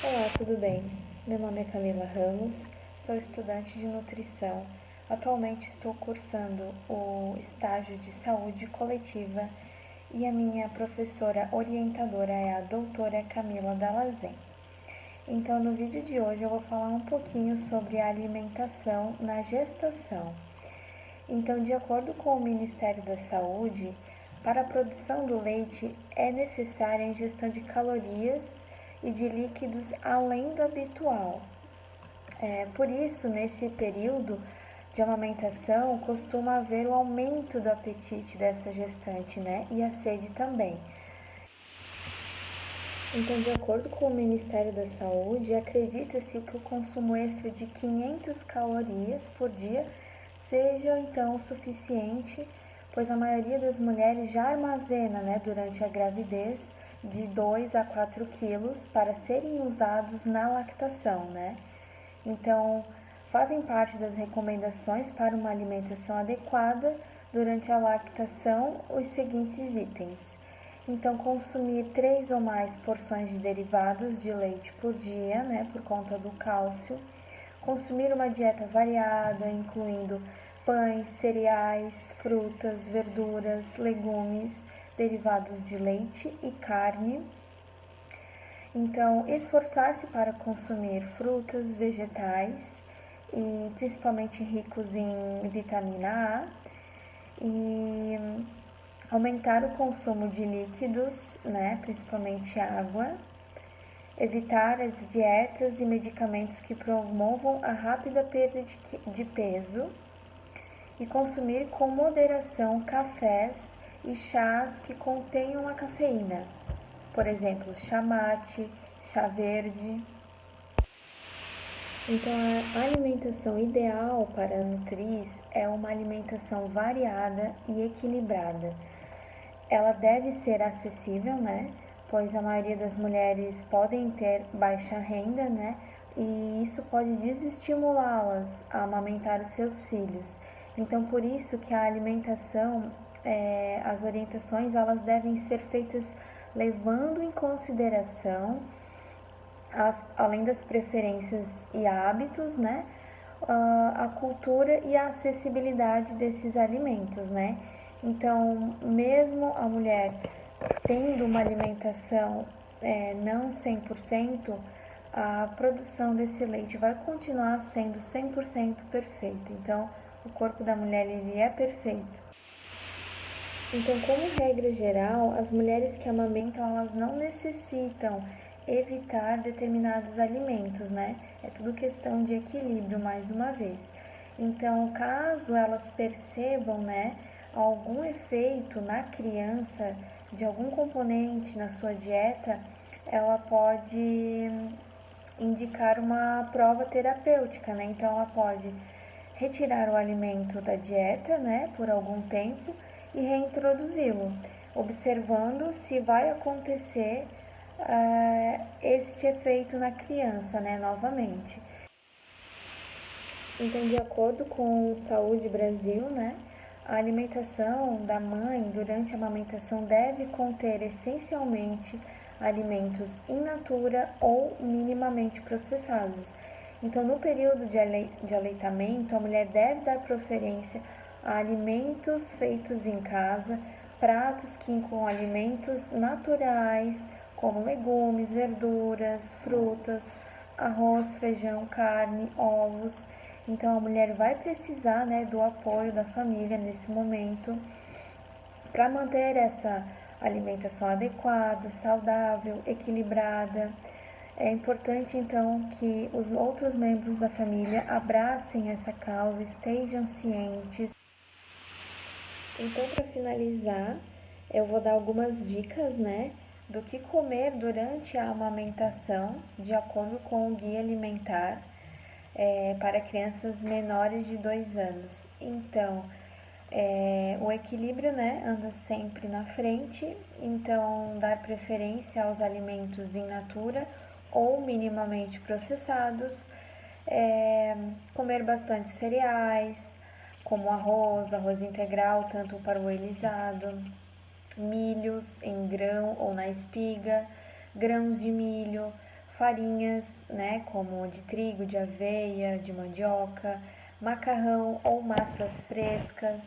Olá, tudo bem? Meu nome é Camila Ramos, sou estudante de nutrição. Atualmente estou cursando o estágio de saúde coletiva e a minha professora orientadora é a doutora Camila Dalazen. Então, no vídeo de hoje eu vou falar um pouquinho sobre a alimentação na gestação. Então, de acordo com o Ministério da Saúde, para a produção do leite é necessária a ingestão de calorias e de líquidos além do habitual. Por isso, nesse período de amamentação, costuma haver o aumento do apetite dessa gestante, né? E a sede também. Então, de acordo com o Ministério da Saúde, acredita-se que o consumo extra de 500 calorias por dia seja então o suficiente, pois a maioria das mulheres já armazena, né, durante a gravidez de 2 a 4 quilos para serem usados na lactação, né? Então, fazem parte das recomendações para uma alimentação adequada durante a lactação os seguintes itens. Então, consumir 3 ou mais porções de derivados de leite por dia, né, por conta do cálcio. Consumir uma dieta variada, incluindo pães, cereais, frutas, verduras, legumes, derivados de leite e carne. Então, esforçar-se para consumir frutas, vegetais e principalmente ricos em vitamina A e aumentar o consumo de líquidos, né, principalmente água, evitar as dietas e medicamentos que promovam a rápida perda de peso e consumir com moderação cafés e chás que contenham a cafeína, por exemplo, chá mate, chá verde. Então, a alimentação ideal para a nutriz é uma alimentação variada e equilibrada. Ela deve ser acessível, né? Pois a maioria das mulheres podem ter baixa renda, né? E isso pode desestimulá-las a amamentar os seus filhos. Então, por isso que a alimentação, as orientações, elas devem ser feitas levando em consideração além das preferências e hábitos, né? A cultura e a acessibilidade desses alimentos, né? Então, mesmo a mulher tendo uma alimentação não 100%, a produção desse leite vai continuar sendo 100% perfeita. Então, o corpo da mulher ele é perfeito. Então, como regra geral, as mulheres que amamentam, elas não necessitam evitar determinados alimentos, né? É tudo questão de equilíbrio, mais uma vez. Então, caso elas percebam, né, algum efeito na criança de algum componente na sua dieta, ela pode indicar uma prova terapêutica, né? Então, ela pode retirar o alimento da dieta, né, por algum tempo e reintroduzi-lo, observando se vai acontecer este efeito na criança, né, novamente. Então, de acordo com o Saúde Brasil, né, a alimentação da mãe durante a amamentação deve conter essencialmente alimentos in natura ou minimamente processados. Então, no período de aleitamento, a mulher deve dar preferência a alimentos feitos em casa, pratos que incluam alimentos naturais, como legumes, verduras, frutas, arroz, feijão, carne, ovos. Então a mulher vai precisar, né, do apoio da família nesse momento para manter essa alimentação adequada, saudável, equilibrada. É importante então que os outros membros da família abracem essa causa, estejam cientes. Então, para finalizar, eu vou dar algumas dicas, né, do que comer durante a amamentação, de acordo com o guia alimentar para crianças menores de 2 anos. Então, o equilíbrio, né, anda sempre na frente, então dar preferência aos alimentos in natura ou minimamente processados, comer bastante cereais, como arroz integral, tanto parboilizado, milhos em grão ou na espiga, grãos de milho, farinhas, né, como de trigo, de aveia, de mandioca, macarrão ou massas frescas,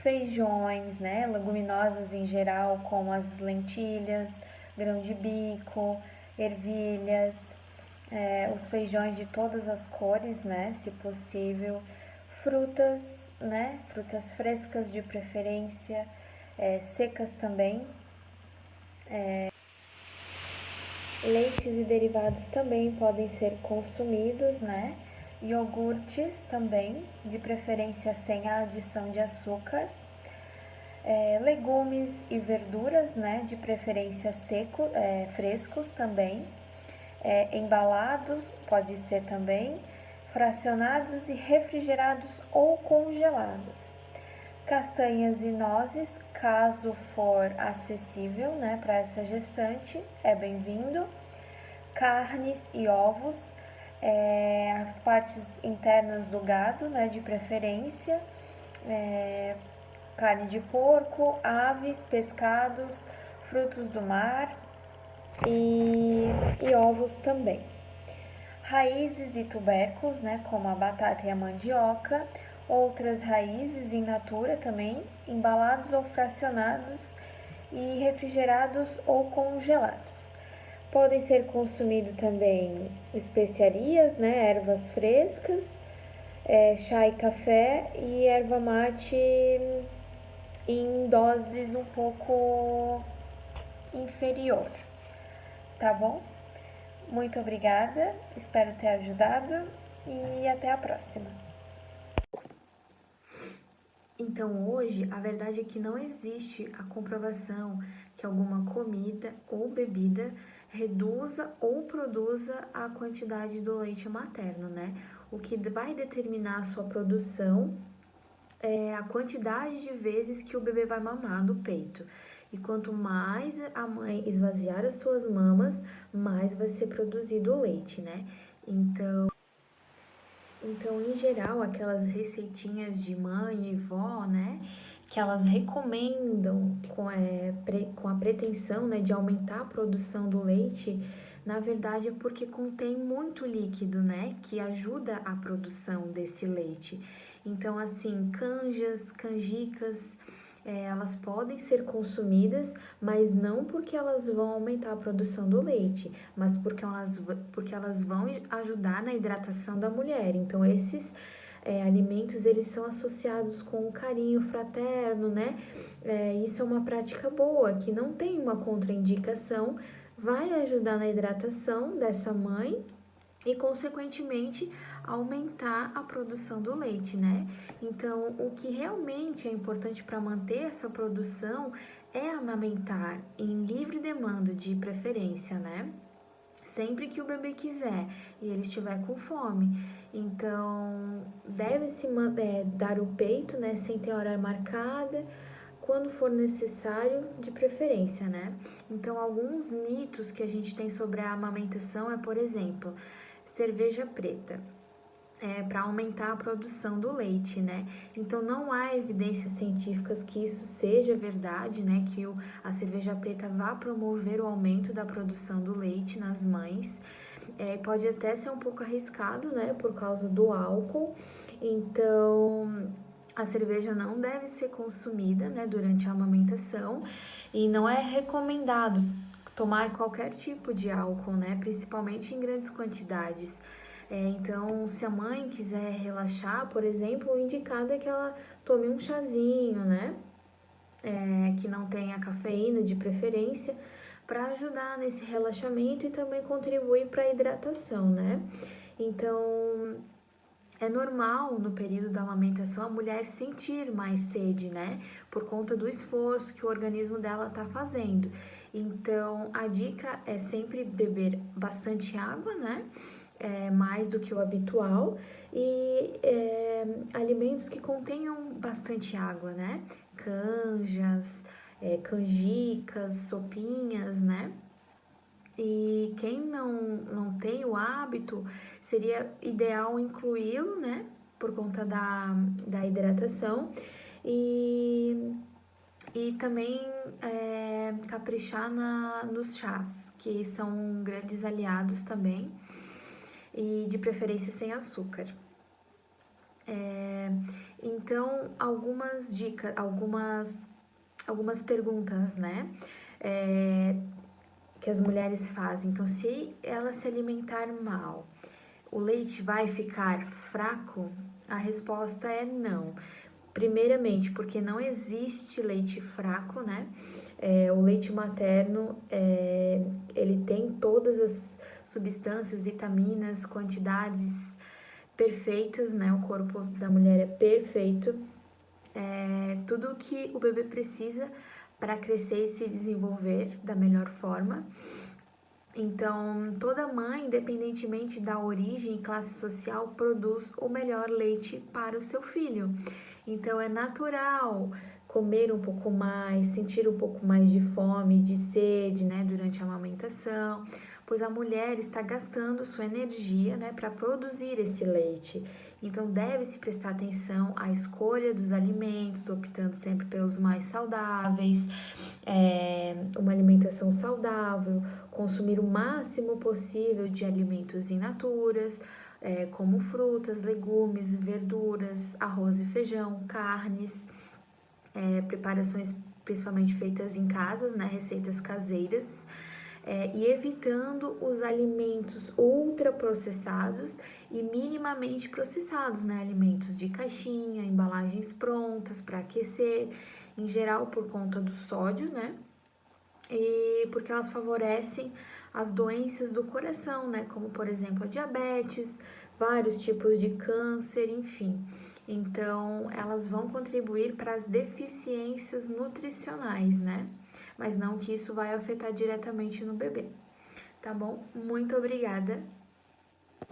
feijões, né, leguminosas em geral, como as lentilhas, grão de bico, ervilhas, os feijões de todas as cores, né, se possível, frutas, né, frutas frescas de preferência, secas também, leites e derivados também podem ser consumidos, né, iogurtes também, de preferência sem a adição de açúcar, legumes e verduras, né, de preferência frescos também, embalados, pode ser também, fracionados e refrigerados ou congelados. Castanhas e nozes, caso for acessível, né, para essa gestante, é bem-vindo. Carnes e ovos, as partes internas do gado, né, de preferência, carne de porco, aves, pescados, frutos do mar e ovos também. Raízes e tubérculos, né, como a batata e a mandioca, outras raízes in natura também, embalados ou fracionados e refrigerados ou congelados. Podem ser consumidos também especiarias, né, ervas frescas, chá e café e erva mate em doses um pouco inferior, tá bom? Muito obrigada, espero ter ajudado e até a próxima. Então, hoje, a verdade é que não existe a comprovação que alguma comida ou bebida reduza ou produza a quantidade do leite materno, né? O que vai determinar a sua produção é a quantidade de vezes que o bebê vai mamar no peito. E quanto mais a mãe esvaziar as suas mamas, mais vai ser produzido o leite, né? Então, em geral, aquelas receitinhas de mãe e vó, né, que elas recomendam com a pretensão, né, de aumentar a produção do leite, na verdade é porque contém muito líquido, né, que ajuda a produção desse leite. Então, assim, canjas, canjicas, elas podem ser consumidas, mas não porque elas vão aumentar a produção do leite, mas porque elas vão ajudar na hidratação da mulher. Então, esses alimentos, eles são associados com o carinho fraterno, né? Isso é uma prática boa, que não tem uma contraindicação, vai ajudar na hidratação dessa mãe e, consequentemente, aumentar a produção do leite, né? Então, o que realmente é importante para manter essa produção é amamentar em livre demanda, de preferência, né? Sempre que o bebê quiser e ele estiver com fome. Então, deve-se dar o peito, né, sem ter hora marcada, quando for necessário, de preferência, né? Então, alguns mitos que a gente tem sobre a amamentação é, por exemplo, cerveja preta. Para aumentar a produção do leite, né? Então, não há evidências científicas que isso seja verdade, né? Que a cerveja preta vá promover o aumento da produção do leite nas mães. Pode até ser um pouco arriscado, né? Por causa do álcool. Então, a cerveja não deve ser consumida, né? Durante a amamentação. E não é recomendado tomar qualquer tipo de álcool, né? Principalmente em grandes quantidades. Então, se a mãe quiser relaxar, por exemplo, o indicado é que ela tome um chazinho, né? Que não tenha cafeína de preferência, para ajudar nesse relaxamento e também contribuir para a hidratação, né? Então, é normal no período da amamentação a mulher sentir mais sede, né? Por conta do esforço que o organismo dela está fazendo. Então, a dica é sempre beber bastante água, né? Mais do que o habitual, e alimentos que contenham bastante água, né? Canjas, canjicas, sopinhas, né? E quem não tem o hábito, seria ideal incluí-lo, né? Por conta da hidratação. E E também caprichar nos chás, que são grandes aliados também, e de preferência sem açúcar. Então, algumas dicas, algumas perguntas, né? Que as mulheres fazem. Então, se ela se alimentar mal, o leite vai ficar fraco? A resposta é não. Primeiramente, porque não existe leite fraco, né? O leite materno, ele tem todas as substâncias, vitaminas, quantidades perfeitas, né? O corpo da mulher é perfeito. Tudo o que o bebê precisa para crescer e se desenvolver da melhor forma. Então, toda mãe, independentemente da origem e classe social, produz o melhor leite para o seu filho. Então, é natural comer um pouco mais, sentir um pouco mais de fome, de sede, né, durante a amamentação, pois a mulher está gastando sua energia, né, para produzir esse leite. Então, deve-se prestar atenção à escolha dos alimentos, optando sempre pelos mais saudáveis, uma alimentação saudável, consumir o máximo possível de alimentos in naturas, como frutas, legumes, verduras, arroz e feijão, carnes, preparações principalmente feitas em casas, né, receitas caseiras, e evitando os alimentos ultraprocessados e minimamente processados, né, alimentos de caixinha, embalagens prontas para aquecer, em geral por conta do sódio, né, e porque elas favorecem as doenças do coração, né? Como, por exemplo, a diabetes, vários tipos de câncer, enfim. Então, elas vão contribuir para as deficiências nutricionais, né? Mas não que isso vai afetar diretamente no bebê, tá bom? Muito obrigada